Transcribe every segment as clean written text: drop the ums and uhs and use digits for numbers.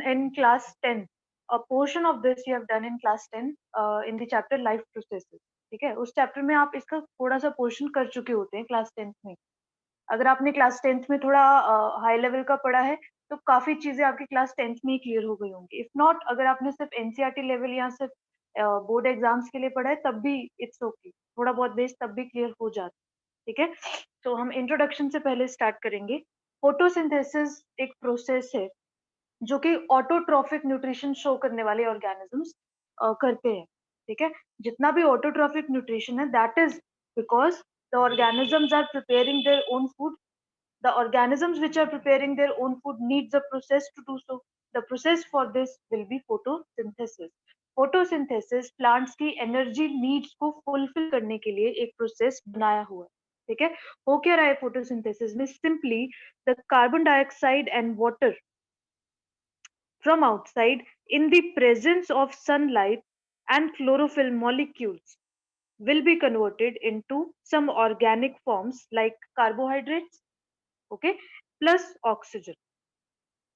in class 10, a portion of this you have done in class 10 in the chapter life processes. ठीक है, उस chapter में आप इसका थोड़ा सा पोर्शन कर चुके होते हैं क्लास 10th में. अगर आपने क्लास 10th में थोड़ा हाई लेवल का पढ़ा है तो काफी चीजें आपकी क्लास 10th में ही क्लियर हो गई होंगी. इफ नॉट, अगर आपने सिर्फ एनसीईआरटी लेवल या सिर्फ बोर्ड एग्जाम्स के लिए पढ़ा है तब भी इट्स ओके, थोड़ा बहुत बेस तब भी क्लियर हो जाता है. ठीक है, तो हम इंट्रोडक्शन से पहले स्टार्ट करेंगे. फोटोसिंथेसिस एक प्रोसेस है जो कि ऑटोट्रॉफिक न्यूट्रिशन शो करने वाले ऑर्गेनिजम्स करते हैं. ठीक है, जितना भी ऑटोट्रॉफिक न्यूट्रिशन है that is because the organisms are preparing their own food. The organisms which are preparing their own food needs a process to do so. The process for this will be photosynthesis. Photosynthesis plants की energy needs को fulfill करने के लिए एक process बनाया हुआ है. ठीक है, हो क्या रहा है photosynthesis में? Simply the carbon dioxide and water from outside in the presence of sunlight and chlorophyll molecules will be converted into some organic forms like carbohydrates, okay, plus oxygen.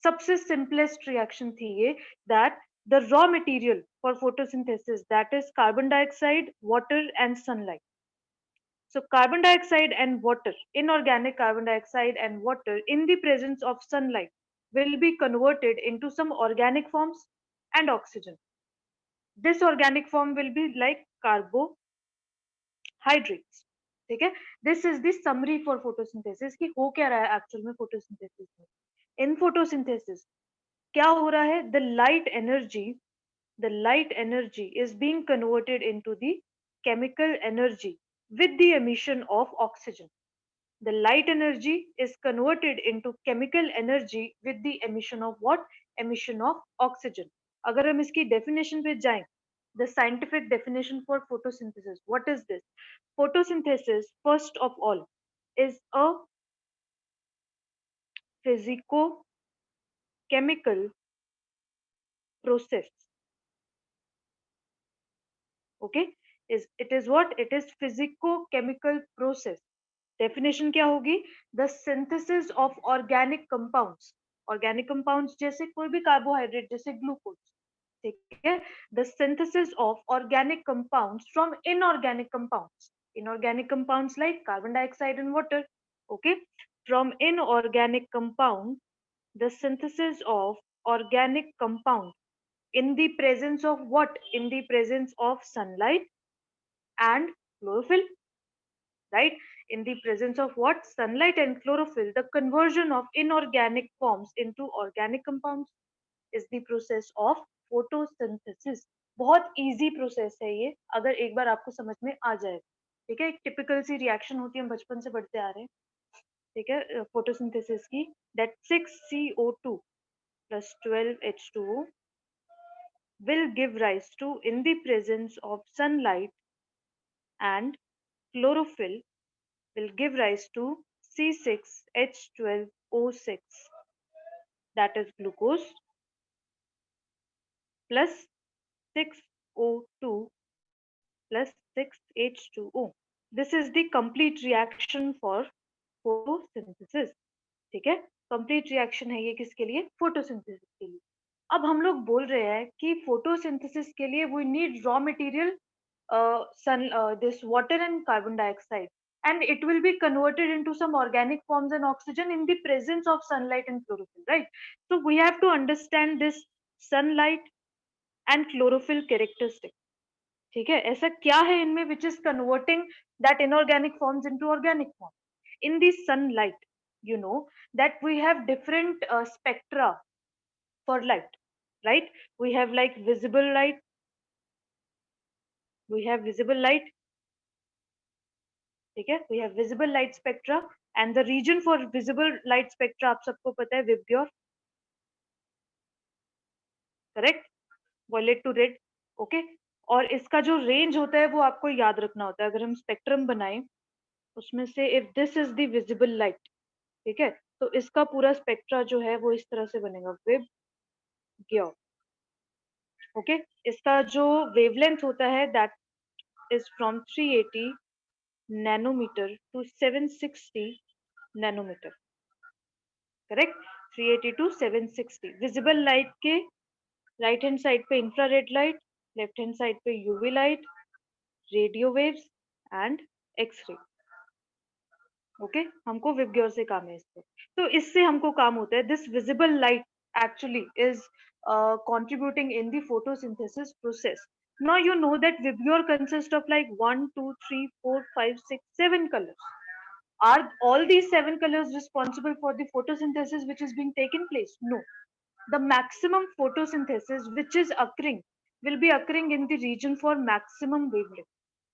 सबसे simplest reaction थी ये, that the raw material for photosynthesis, that is carbon dioxide, water and sunlight. So carbon dioxide and water, inorganic carbon dioxide and water in the presence of sunlight will be converted into some organic forms and oxygen. This organic form will be like carbohydrates. ठीक है, this is the summary for photosynthesis कि हो क्या रहा है actual में photosynthesis में. In photosynthesis क्या हो रहा है? The light energy is being converted into the chemical energy with the emission of oxygen. The light energy is converted into chemical energy with the emission of what? Emission of oxygen. अगर हम इसकी definition पे जाएं, the scientific definition for photosynthesis, what is this? Photosynthesis, first of all, is a physico-chemical process. Okay, it is what? It is physico-chemical process. Definition क्या होगी? The synthesis of organic compounds. Organic compounds जैसे कोई भी carbohydrate जैसे glucose. ठीक है, the synthesis of organic compounds from inorganic compounds. Inorganic compounds like carbon dioxide and water. Okay, from inorganic compound, the synthesis of organic compound in the presence of what? In the presence of sunlight and chlorophyll, right? In the presence of what? Sunlight and chlorophyll, the conversion of inorganic forms into organic compounds is the process of photosynthesis. बहुत easy process है ये, अगर एक बार आपको समझ में आ जाए. ठीक है, एक typical सी reaction होती है, हम बचपन से पढ़ते आ रहे हैं. ठीक है, photosynthesis की, that 6CO2 plus 12H2O will give rise to, in the presence of sunlight and chlorophyll, will give rise to C6H12O6, that is glucose, plus 6O2 plus 6H2O. This is the complete reaction for photosynthesis. ठीक है, complete reaction है ये किसके लिए? Photosynthesis के लिए. अब हम लोग बोल रहे हैं कि photosynthesis के लिए we need raw material, this water and carbon dioxide, and it will be converted into some organic forms and oxygen in the presence of sunlight and chlorophyll, right? So we have to understand this sunlight and chlorophyll characteristic. ठीक है, ऐसा क्या है इनमें which is converting that inorganic forms into organic form? In the sunlight, you know that we have different spectra for light, right? We have like visible light, we have visible light, ठीक है, we have visible light spectra, and the region for visible light spectra आप सबको पता है, Vibgyor, correct? Violet to red, okay? और इसका जो range होता है वो आपको याद रखना होता है. अगर हम स्पेक्ट्रम बनाएं उसमें से, if this is the visible light, ठीक है, तो इसका पूरा स्पेक्ट्रा जो है वो इस तरह से बनेगा, Vibgyor. ओके, इसका जो वेवलेंथ होता है that is from 380 nanometre to 760 nanometre, correct? 380 to 760। Visible light के राइट हैंड साइड पे infrared light, left hand side पे UV light, radio waves and x-ray. Okay, हमको विबग्योर से काम है इससे। तो इससे हमको काम होता है, this visible light actually is contributing in the photosynthesis process. Now you know that Vibgyor consists of like 1, 2, 3, 4, 5, 6, 7 colors. Are all these 7 colors responsible for the photosynthesis which is being taken place? No. The maximum photosynthesis which is occurring will be occurring in the region for maximum wavelength.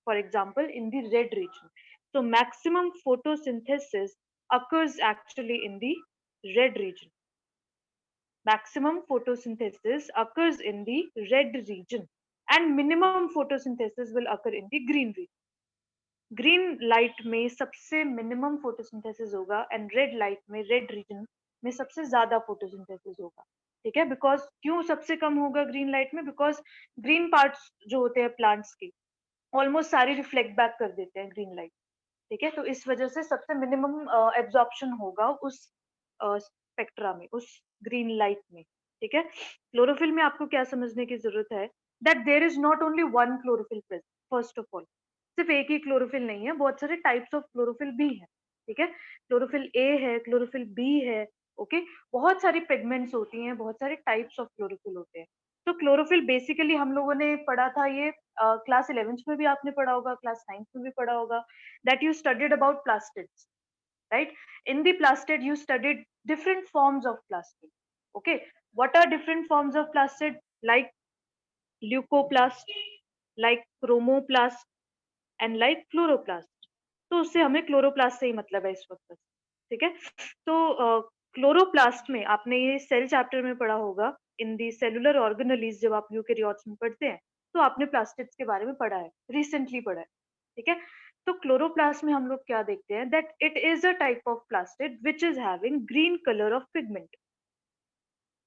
For example, in the red region. So maximum photosynthesis occurs actually in the red region. Maximum photosynthesis occurs in the red region and minimum photosynthesis will occur in the green region. Green light में सबसे minimum photosynthesis होगा and red light में red region में सबसे ज्यादा photosynthesis होगा। ठीक है, बिकॉज क्यों सबसे कम होगा ग्रीन लाइट में? बिकॉज ग्रीन पार्ट्स जो होते हैं प्लांट्स के ऑलमोस्ट सारे रिफ्लेक्ट बैक कर देते हैं ग्रीन लाइट। ठीक है, तो इस वजह से सबसे मिनिमम एब्जॉर्प्शन होगा उस स्पेक्ट्रा में, उस ग्रीन लाइट में। ठीक है, क्लोरोफिल में आपको क्या समझने की जरूरत है, that there is not only one chlorophyll present. First of all, सिर्फ एक ही क्लोरोफिल नहीं है, बहुत सारे टाइप्स ऑफ क्लोरोफिल भी है। ठीक है, क्लोरोफिल ए है, क्लोरोफिल बी है। ओके, बहुत सारी पिगमेंट्स होती हैं, बहुत सारे टाइप्स ऑफ क्लोरोफिल होते हैं। तो क्लोरोफिल बेसिकली हम लोगों ने पढ़ा था, ये क्लास 11th में भी आपने पढ़ा होगा, क्लास 9th में भी पढ़ा होगा, that you studied about plastids, right? In the plastid, you studied different forms of plastid. Okay, what are different forms of plastid? Like leucoplast, like chromoplast, and like chloroplast. तो उससे हमें chloroplast से ही मतलब है इस वक्त। ठीक है, तो क्लोरोप्लास्ट में आपने ये सेल चैप्टर में पढ़ा होगा, इन दी सेलुलर ऑर्गेनेलीज जब आप यूकेरियोट्स में पढ़ते हैं तो आपने प्लास्टिड्स के बारे में पढ़ा है, रिसेंटली पढ़ा है। ठीक है, तो क्लोरोप्लास्ट में हम लोग क्या देखते हैं, that it is a type of plastid which is having green colour of pigment,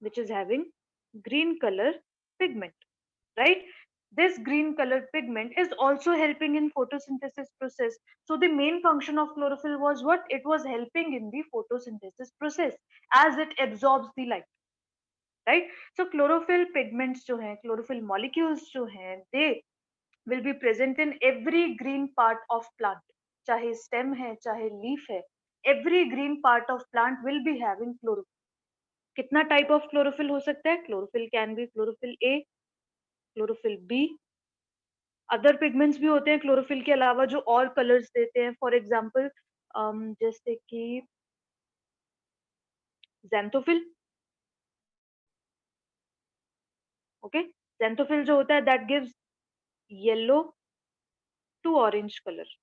which is having green color pigment, right? This green color pigment is also helping in photosynthesis process. So the main function of chlorophyll was what? It was helping in the photosynthesis process as it absorbs the light, right? So chlorophyll pigments जो हैं, chlorophyll molecules जो हैं, they will be present in every green part of plant, चाहे stem है, चाहे leaf है, every green part of plant will be having chlorophyll. कितना type of chlorophyll हो सकता है? Chlorophyll can be chlorophyll A, chlorophyll B, other pigments भी होते हैं क्लोरोफिल के अलावा जो और कलर्स देते हैं। फॉर एग्जांपल जैसे कि ज़ैंथोफिल। ओके, ज़ैंथोफिल जो होता है that gives yellow to orange colour.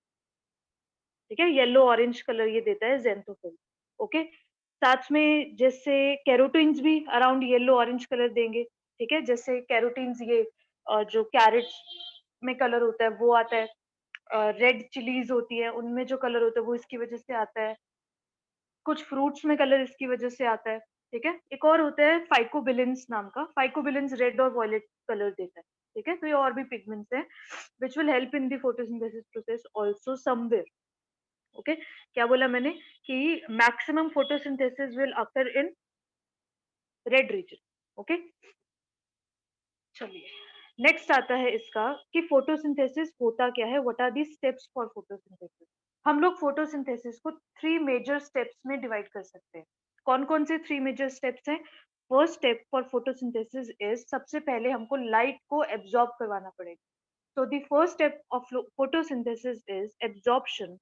ठीक है, येलो ऑरेंज कलर ये देता है ज़ैंथोफिल। ओके, साथ में जैसे कैरोटीन्स भी अराउंड येलो ऑरेंज कलर देंगे। ठीक है, जैसे कैरोटीन्स ये जो कैरेट में कलर होता है वो आता है, रेड चिलीज होती है उनमें जो कलर होता है वो इसकी वजह से आता है, कुछ फ्रूट्स में कलर इसकी वजह से आता है। ठीक है, एक और होता है फाइकोबिलिन्स नाम का, फाइकोबिलिन्स रेड और वॉयलेट कलर देता है। ठीक है, तो ये और भी पिगमेंट्स हैं which will help in the photosynthesis process also somewhere. Okay, क्या बोला मैंने कि maximum photosynthesis will occur in red region. Okay, चलिए नेक्स्ट आता है इसका कि फोटोसिंथेसिस होता क्या है, what are the steps for photosynthesis. हम लोग फोटोसिंथेसिस को 3 मेजर स्टेप्स में डिवाइड कर सकते हैं। कौन कौन से 3 मेजर स्टेप्स हैं? First step for photosynthesis is, सबसे पहले हमको लाइट को एब्जॉर्ब करवाना पड़ेगा। so the first step of photosynthesis is absorption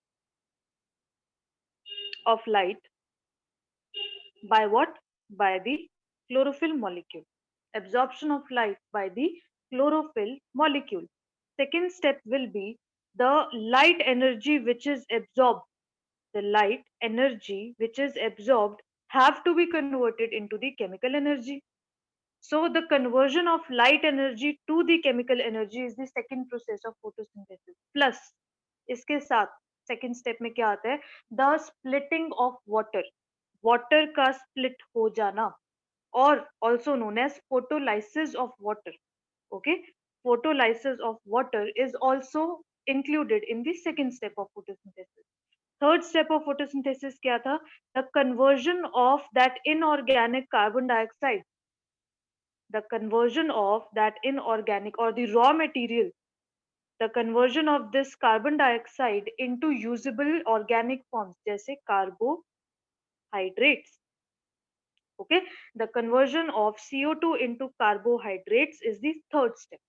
of light by what? By the chlorophyll molecule. Absorption of light by the chlorophyll molecule. Second step will be the light energy which is absorbed. The light energy which is absorbed have to be converted into the chemical energy. So the conversion of light energy to the chemical energy is the second process of photosynthesis. Plus इसके साथ second step में क्या आता है? The splitting of water. Water का split हो जाना, or also known as photolysis of water. Okay, photolysis of water is also included in the second step of photosynthesis. Third step of photosynthesis क्या था? The conversion of that inorganic carbon dioxide, the conversion of that inorganic or the raw material, the conversion of this carbon dioxide into usable organic forms जैसे carbohydrates. Okay, the conversion of CO2 into carbohydrates is the third step.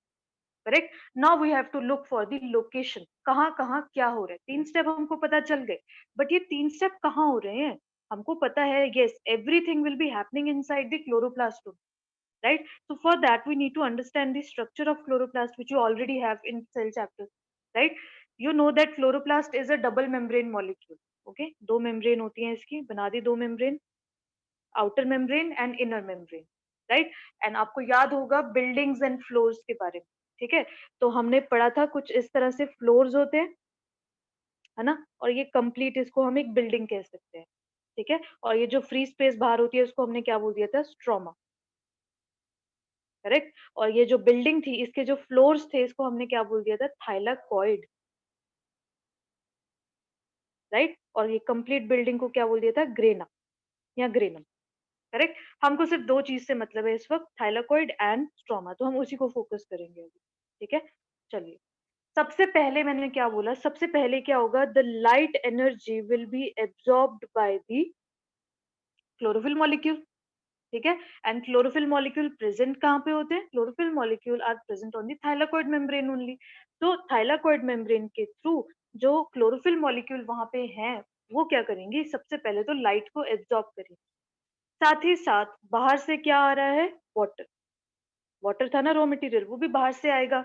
Correct. Now we have to look for the location, कहाँ कहाँ क्या हो रहा है. तीन step हमको पता चल गए, बट ये तीन स्टेप कहाँ हो रहे हैं हमको पता है. Yes, everything will be happening inside the chloroplast, right? So for that we need to understand the structure of chloroplast, which you already have in cell chapter, right? You know that chloroplast is a double membrane molecule. Okay, दो membrane होती हैं इसकी, बना दी दो membrane, outer membrane and inner membrane, right? And आपको याद होगा buildings and floors के बारे में, ठीक है? तो हमने पढ़ा था कुछ इस तरह से floors होते हैं, है ना? और ये complete इसको हम एक building कह सकते हैं, ठीक है? और ये जो free space बाहर होती है उसको हमने क्या बोल दिया था? स्ट्रोमा. करेक्ट. और ये जो बिल्डिंग थी इसके जो फ्लोर्स थे इसको हमने क्या बोल दिया था? Thylakoid, right. और ये कंप्लीट बिल्डिंग को क्या बोल दिया था? ग्रेना या ग्रेनम. करेक्ट. हमको सिर्फ दो चीज से मतलब है इस वक्त, थाइलाकॉइड एंड स्ट्रोमा, तो हम उसी को फोकस करेंगे अभी. ठीक है, चलिए. सबसे पहले मैंने क्या बोला? सबसे पहले क्या होगा? The light energy will be absorbed by the chlorophyll molecule. ठीक है. एंड क्लोरोफिल मॉलिक्यूल प्रेजेंट कहाँ पे होते हैं? Chlorophyll molecule are present on the thylakoid membrane only. तो थाइलाकॉइड मेम्ब्रेन के थ्रू जो क्लोरोफिल मॉलिक्यूल वहां पे हैं वो क्या करेंगे? सबसे पहले तो लाइट को एब्जॉर्ब करेंगे. साथ ही साथ बाहर से क्या आ रहा है? वाटर. वाटर था ना रॉ मटेरियल, वो भी बाहर से आएगा.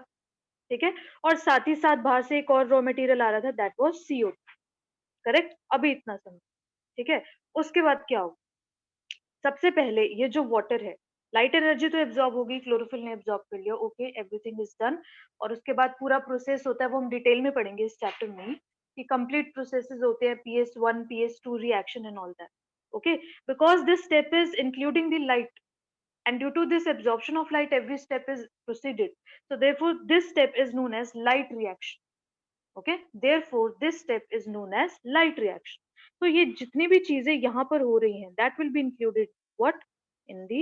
ठीक है. और साथ ही साथ बाहर से एक और रॉ मटेरियल आ रहा था, दैट वाज CO2. करेक्ट. अभी इतना समझ. ठीक है. उसके बाद क्या होगा? सबसे पहले ये जो वाटर है, लाइट एनर्जी तो एब्जॉर्ब होगी, क्लोरोफिल ने एब्जॉर्ब कर लिया. Okay, everything is done. और उसके बाद पूरा प्रोसेस होता है, वो हम डिटेल में पढ़ेंगे इस चैप्टर में ही, कि कंप्लीट प्रोसेसेस होते हैं, PS1 PS2 reaction and all that. Okay, because this step is including the light, and due to this absorption of light every step is proceeded, so therefore this step is known as light reaction. Okay, therefore this step is known as light reaction. तो ये जितनी भी चीजें यहाँ पर हो रही हैं, that will be included what? In the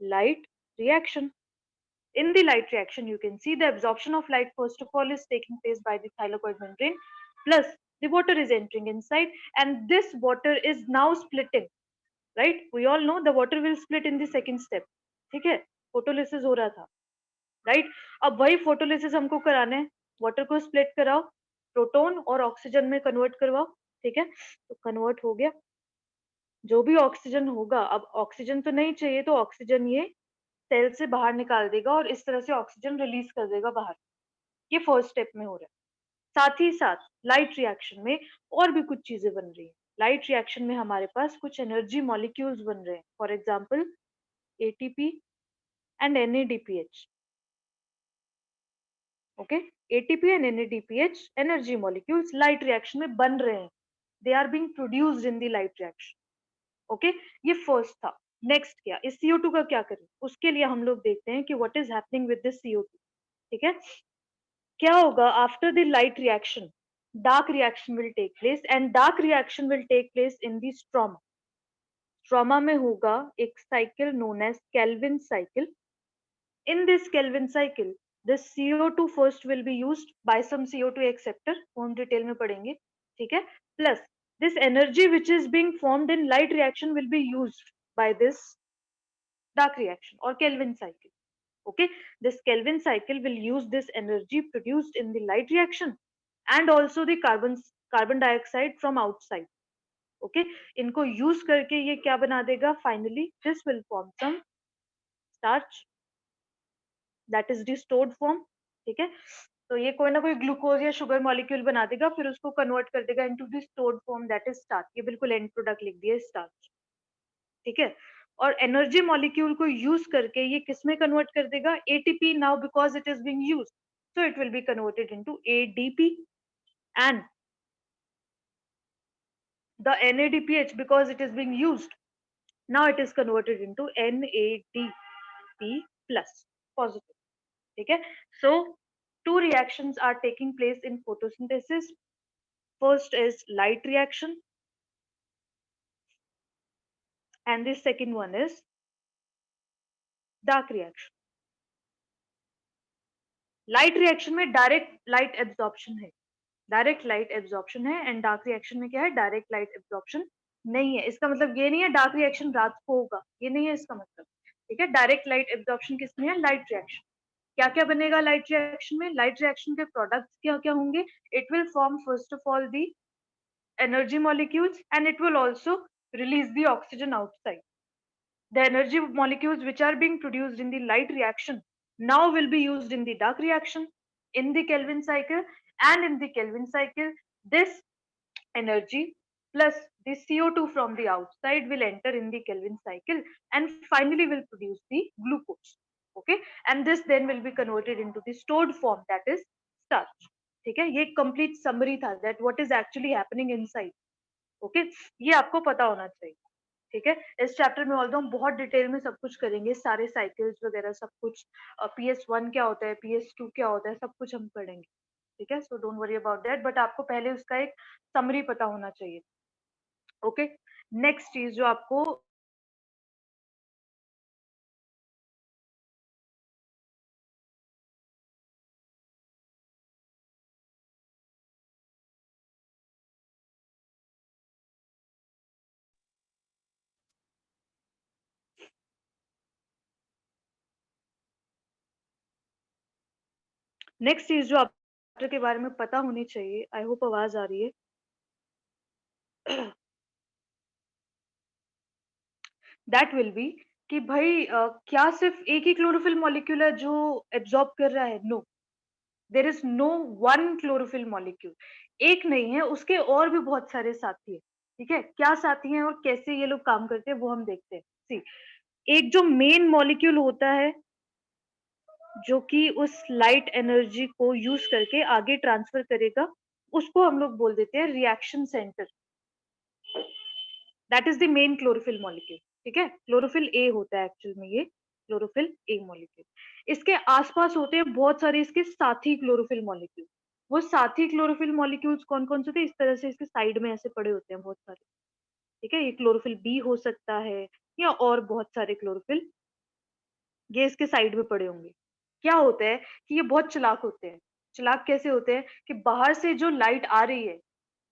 light reaction. In the light reaction you can see the absorption of light first of all is taking place by the thylakoid membrane, plus the water is entering inside, and this water is now splitting, right? We all know the water will split in the second step. ठीक है, photolysis हो रहा था, right. अब वही photolysis हमको कराना है, वाटर को स्प्लिट कराओ, प्रोटॉन और ऑक्सीजन में कन्वर्ट करवाओ. ठीक है, तो कन्वर्ट हो गया. जो भी ऑक्सीजन होगा, अब ऑक्सीजन तो नहीं चाहिए तो ऑक्सीजन ये सेल से बाहर निकाल देगा और इस तरह से ऑक्सीजन रिलीज कर देगा बाहर. ये फर्स्ट स्टेप में हो रहा है. साथ ही साथ लाइट रिएक्शन में और भी कुछ चीजें बन रही है. लाइट रिएक्शन में हमारे पास कुछ एनर्जी मॉलिक्यूल्स बन रहे हैं, for example ATP and NADPH. Okay, ATP and NADPH energy molecules light reaction में बन रहे हैं. They are being produced in the light reaction. Okay, ये फर्स्ट था. नेक्स्ट क्या? इस CO2 का क्या करें? उसके लिए हम लोग देखते हैं कि what is happening with this CO2. ठीक है, क्या होगा? After the light reaction dark reaction will take place, and dark reaction will take place in the stroma. Stroma में होगा एक cycle known as Calvin cycle. In this Kelvin cycle, the CO2 first will be used by some CO2 acceptor, वो हम detail में पढ़ेंगे. ठीक है. Plus this energy which is being formed in light reaction will be used by this dark reaction or Kelvin cycle. Okay, this Kelvin cycle will use this energy produced in the light reaction and also the carbon dioxide from outside. Okay, इनको use करके ये क्या बना देगा? Finally this will form some starch, that is the stored form. ठीक है, तो ये कोई ना कोई ग्लूकोज या शुगर मॉलिक्यूल बना देगा, फिर उसको कन्वर्ट कर देगा into the stored form, that is starch. ये बिल्कुल एंड प्रोडक्ट लिख दिया, स्टार्च. ठीक है. और एनर्जी मॉलिक्यूल को यूज करके ये किसमें कन्वर्ट कर देगा? ATP. Now because it is being used, so it will be converted into ADP, and the NADPH, because it is being used, now it is converted into NADP plus positive. ठीक है. So two reactions are taking place in photosynthesis. First is light reaction, and the second one is dark reaction. Light reaction में direct light absorption है, direct light absorption है, and dark reaction में क्या है, direct light absorption नहीं है। इसका मतलब ये नहीं है डार्क रिएक्शन रात को होगा, ये नहीं है इसका मतलब। ठीक है, डायरेक्ट लाइट एब्जॉर्प्शन किसमें है, लाइट रिएक्शन। क्या क्या बनेगा लाइट रिएक्शन में, लाइट रिएक्शन के प्रोडक्ट्स क्या क्या होंगे, it will form first of all the energy molecules, and it will also release the oxygen outside. The energy molecules which are being produced in the light reaction now will be used in the dark reaction in the Kelvin cycle, and in the Kelvin cycle this energy plus the CO2 from the outside will enter in the Kelvin cycle and finally will produce the glucose. Okay, and this then will be converted into the stored form, that is starch. ठीक है, ये complete summary था that what is actually happening inside. Okay, ये आपको पता होना चाहिए। ठीक है, इस चैप्टर में ऑल्दो हम बहुत डिटेल में सब कुछ करेंगे, सारे साइकिल्स वगैरह सब कुछ, PS1 क्या होता है, PS2 क्या होता है, सब कुछ हम पढ़ेंगे। ठीक है, so don't worry about that, but आपको पहले उसका एक समरी पता होना चाहिए। ओके, नेक्स्ट चीज जो आपको नेक्स्ट चीज जो आपको के बारे में पता होनी चाहिए, आई होप आवाज आ रही है। दैट विल बी कि भाई क्या सिर्फ एक ही क्लोरोफिल मॉलिक्यूल है जो एब्जॉर्ब कर रहा है, no, there is no one chlorophyll molecule. एक नहीं है, उसके और भी बहुत सारे साथी है। ठीक है, क्या साथी हैं और कैसे ये लोग काम करते हैं वो हम देखते हैं। सी, एक जो मेन मॉलिक्यूल होता है जो कि उस लाइट एनर्जी को यूज करके आगे ट्रांसफर करेगा, उसको हम लोग बोल देते हैं reaction centre. That is the main chlorophyll molecule. ठीक है, क्लोरोफिल ए होता है एक्चुअल में, ये क्लोरोफिल ए मॉलिक्यूल। इसके आसपास होते हैं बहुत सारे इसके साथी क्लोरोफिल मॉलिक्यूल। वो साथी क्लोरोफिल मॉलिक्यूल्स कौन कौन से थे, इस तरह से इसके साइड में ऐसे पड़े होते हैं बहुत सारे। ठीक है, ये क्लोरोफिल बी हो सकता है या और बहुत सारे क्लोरोफिल, ये इसके साइड में पड़े होंगे। क्या होता है कि ये बहुत चालाक होते हैं। चालाक कैसे होते हैं कि बाहर से जो लाइट आ रही है,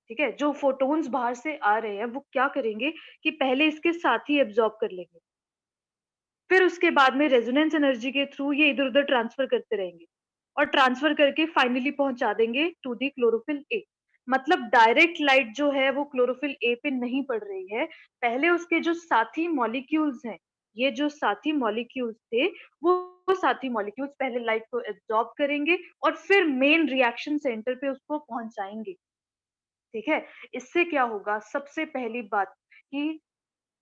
ठीक है, जो फोटोन्स बाहर से आ रहे हैं, वो क्या करेंगे कि पहले इसके साथ ही एब्जॉर्ब कर लेंगे, फिर उसके बाद में रेजोनेंस एनर्जी के थ्रू ये इधर उधर ट्रांसफर करते रहेंगे और ट्रांसफर करके फाइनली पहुंचा देंगे टू दी क्लोरोफिल ए। मतलब डायरेक्ट लाइट जो है वो क्लोरोफिल ए पे नहीं पड़ रही है, पहले उसके जो साथी मॉलिक्यूल्स हैं, ये जो साथी मॉलिक्यूल्स थे, वो साथी मॉलिक्यूल्स पहले लाइट को एब्जॉर्ब करेंगे और फिर मेन रिएक्शन सेंटर पे उसको पहुंचाएंगे। ठीक है, इससे क्या होगा, सबसे पहली बात कि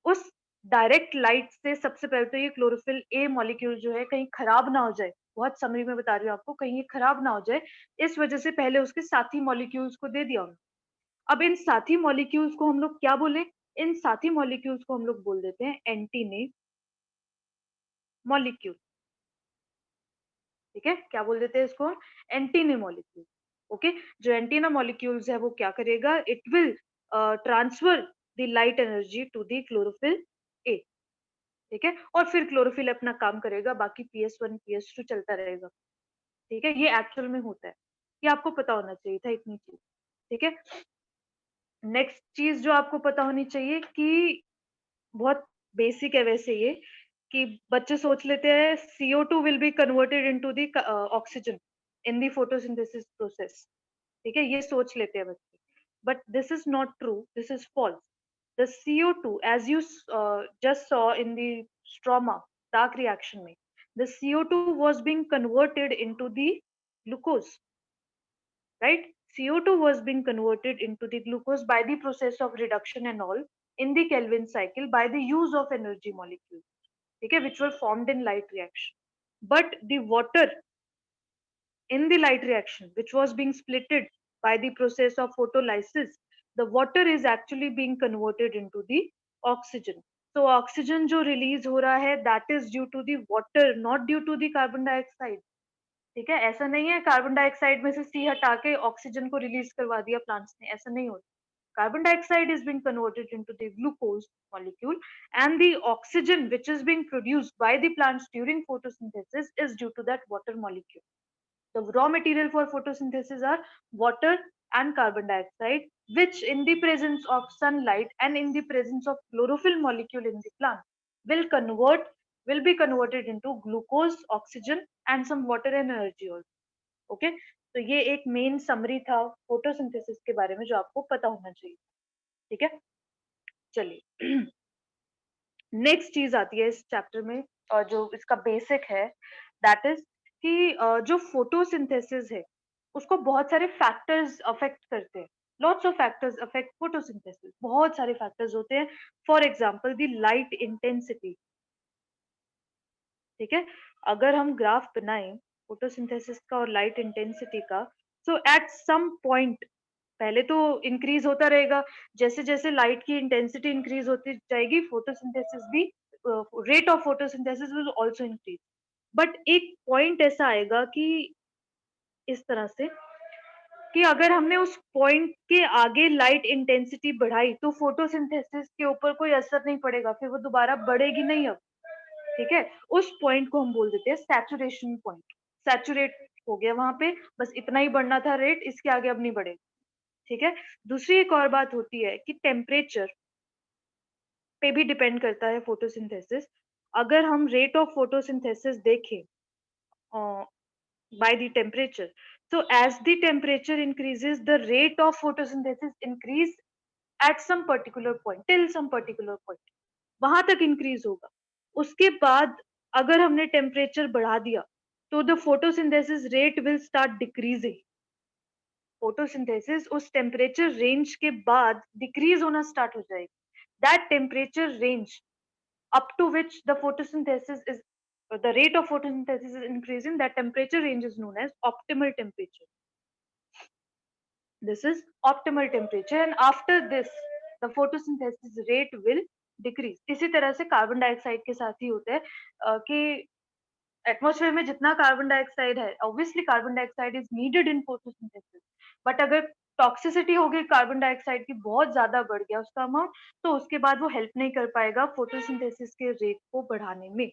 उस डायरेक्ट लाइट से सबसे पहले तो ये क्लोरोफिल ए मॉलिक्यूल जो है कहीं खराब ना हो जाए। बहुत समरी में बता रही हूँ आपको, कहीं ये खराब ना हो जाए, इस वजह से पहले उसके साथी मॉलिक्यूल्स को दे दिया उन्होंने। अब इन साथी मॉलिक्यूल्स को हम लोग क्या बोले, इन साथी मॉलिक्यूल्स को हम लोग बोल देते हैं एंटीने मॉलिक्यूल। ठीक है, क्या बोल देते हैं इसको, एंटीने मॉलिक्यूल। ओके, जो एंटीना मॉलिक्यूल्स है वो क्या करेगा, it will transfer the light energy to the chlorophyll A. ठीक है, और फिर क्लोरोफिल अपना काम करेगा, बाकी PS1 PS2 चलता रहेगा। ठीक है, ये एक्चुअल में होता है, ये आपको पता होना चाहिए था इतनी चीज। ठीक है, नेक्स्ट चीज जो आपको पता होनी चाहिए कि बहुत बेसिक है वैसे ये, कि बच्चे सोच लेते हैं CO2 will be converted into the oxygen in the photosynthesis process. ठीक है, ये सोच लेते हैं बच्चे, but this is not true, this is false. The CO2, as you just saw in the stroma dark reaction में, the CO2 was being converted into the glucose, right? CO2 was being converted into the glucose by the process of reduction and all in the Kelvin cycle by the use of energy molecules, okay, which were formed in light reaction. But the water in the light reaction, which was being splitted by the process of photolysis, the water is actually being converted into the oxygen. So oxygen जो release हो रहा है, that is due to the water, not due to the carbon dioxide. ठीक है? ऐसा नहीं है carbon dioxide में से सी हटा के ऑक्सीजन को रिलीज़ करवा दिया प्लांट्स ने, ऐसा नहीं होता। Carbon dioxide is being converted into the glucose molecule, and the oxygen which is being produced by the plants during photosynthesis is due to that water molecule. The raw material for photosynthesis are water and carbon dioxide, which in the presence of sunlight and in the presence of chlorophyll molecule in the plant will convert will be converted into glucose, oxygen and some water and energy also. Okay, तो ये एक main summary था photosynthesis के बारे में जो आपको पता होना चाहिए। ठीक है, चलिए नेक्स्ट चीज आती है इस चैप्टर में और जो इसका बेसिक है दैट इज कि जो फोटोसिंथेसिस है उसको बहुत सारे फैक्टर्स अफेक्ट करते हैं। Lots of factors affect photosynthesis, बहुत सारे फैक्टर्स होते हैं। For example the light intensity. ठीक है, अगर हम ग्राफ बनाएं फोटोसिंथेसिस का और लाइट इंटेंसिटी का, सो एट सम पॉइंट पहले तो इंक्रीज होता रहेगा, जैसे जैसे लाइट की इंटेंसिटी इंक्रीज होती जाएगी फोटोसिंथेसिस भी, rate of photosynthesis will also increase. But एक पॉइंट ऐसा आएगा कि इस तरह से कि अगर हमने उस पॉइंट के आगे लाइट इंटेंसिटी बढ़ाई तो फोटोसिंथेसिस के ऊपर कोई असर नहीं पड़ेगा, फिर वो दोबारा बढ़ेगी नहीं अब। ठीक है, उस पॉइंट को हम बोल देते हैं सैचुरेशन पॉइंट। सैचुरेट हो गया वहां पे, बस इतना ही बढ़ना था रेट, इसके आगे अब नहीं बढ़ेगा। ठीक है, दूसरी एक और बात होती है कि टेम्परेचर पे भी डिपेंड करता है फोटोसिंथेसिस। अगर हम रेट ऑफ फोटोसिंथेसिस देखें by the temperature, so as the temperature increases the rate of photosynthesis increase at some particular point, till some particular point वहां तक इंक्रीज होगा। उसके बाद अगर हमने टेम्परेचर बढ़ा दिया तो the photosynthesis rate will start decreasing. Photosynthesis उस टेम्परेचर रेंज के बाद डिक्रीज होना स्टार्ट हो जाएगी। That temperature range up to which the photosynthesis is the rate of photosynthesis is increasing, that temperature range is known as optimal temperature. This is optimal temperature, and after this the photosynthesis rate will decrease. इसी तरह से carbon dioxide के साथ ही होता है कि atmosphere में जितना कार्बन डाइऑक्साइड है, obviously carbon dioxide is needed in photosynthesis, but अगर टॉक्सिसिटी हो गई कार्बन डाइऑक्साइड की, बहुत ज्यादा बढ़ गया उसका अमाउंट, तो उसके बाद वो हेल्प नहीं कर पाएगा फोटोसिंथेसिस के रेट को बढ़ाने में।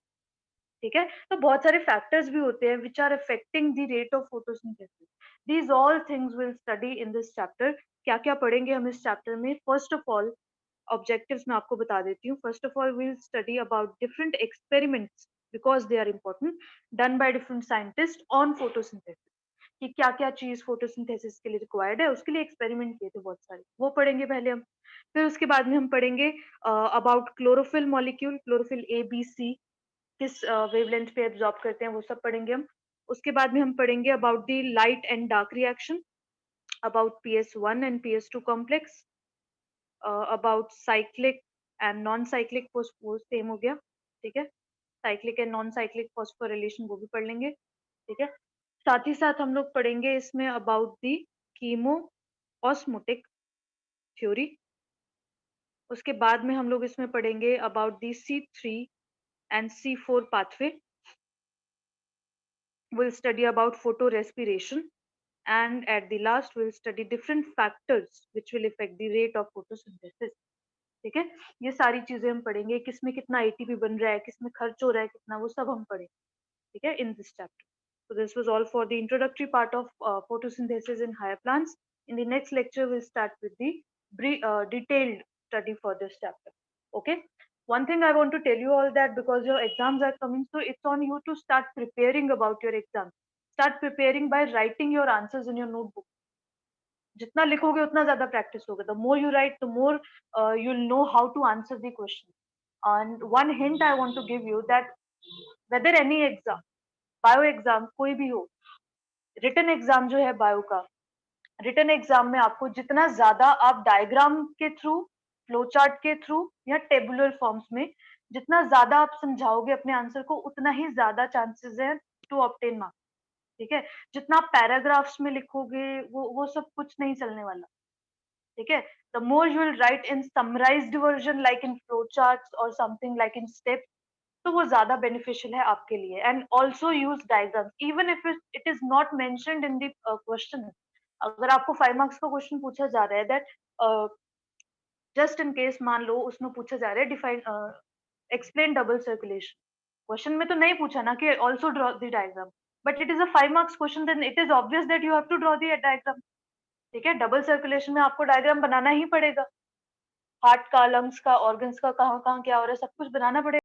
ठीक है, तो बहुत सारे फैक्टर्स भी होते हैं which are affecting the rate of photosynthesis. These all things will study in this chapter. क्या क्या पढ़ेंगे हम इस चैप्टर में? फर्स्ट ऑफ ऑल ऑब्जेक्टिव्स मैं आपको बता देती हूँ। First of all we'll study about different experiments because they are important, done by different scientist on photosynthesis, कि क्या क्या चीज फोटोसिंथेसिस के लिए रिक्वायर्ड है, उसके लिए एक्सपेरिमेंट किए थे बहुत सारे, वो पढ़ेंगे पहले हम। फिर उसके बाद में हम पढ़ेंगे about chlorophyll molecule, chlorophyll A B C किस वेवलेंथ पे एब्जॉर्ब करते हैं, वो सब पढ़ेंगे हम। उसके बाद में हम पढ़ेंगे about the light and dark reaction, about PS1 and PS2 complex, about cyclic and non cyclic, वो सेम हो गया। ठीक है, cyclic and non cyclic phosphorylation वो भी पढ़ लेंगे। ठीक है, साथ ही साथ हम लोग पढ़ेंगे इसमें about the chemo osmotic theory. उसके बाद में हम लोग इसमें पढ़ेंगे about the C3 and C4 pathway. We'll study about photorespiration, and at the last we'll study different factors which will affect the rate of photosynthesis. ठीक है, ये सारी चीजें हम पढ़ेंगे, किसमें कितना एटीपी बन रहा है, किसमें खर्च हो रहा है कितना, वो सब हम पढ़ेंगे। ठीक है, in this chapter. So this was all for the introductory part of photosynthesis in higher plants. In the next lecture, we'll start with the detailed study for this chapter. Okay. One thing I want to tell you all that because your exams are coming, so it's on you to start preparing about your exam. Start preparing by writing your answers in your notebook. जितना लिखोगे उतना ज्यादा practice होगा. The more you write, the more you'll know how to answer the question. And one hint I want to give you that whether any exam, bio exam कोई भी हो, written exam जो है बायो का, written exam में आपको जितना ज्यादा आप डायग्राम के थ्रू, फ्लो चार्ट के थ्रू या टेबुलर फॉर्म्स में जितना ज्यादा आप समझाओगे अपने आंसर को, उतना ही ज्यादा चांसेस है टू ऑब्टेन मार्क्स। ठीक है, जितना आप पैराग्राफ्स में लिखोगे वो सब कुछ नहीं चलने वाला। ठीक है, the more you will write in summarised version like in flow charts और समथिंग लाइक इन स्टेप्स, तो वो ज़्यादा बेनिफिशियल है आपके लिए। And also use diagrams even if it is not mentioned in the question. अगर आपको 5 मार्क्स का क्वेश्चन पूछा जा रहा है दैट जस्ट इन केस मान लो उसमें पूछा जा रहा है define explain double circulation. Question में तो नहीं पूछा ना कि also draw the diagram, but it is a 5 marks question then it is obvious that you have to draw the diagram. ठीक है? डबल सर्कुलेशन में आपको डायग्राम बनाना ही पड़ेगा। हार्ट का, लंग्स का, ऑर्गन्स का कहाँ-कहाँ क्या हो रहा है सब कुछ बनाना पड़ेगा।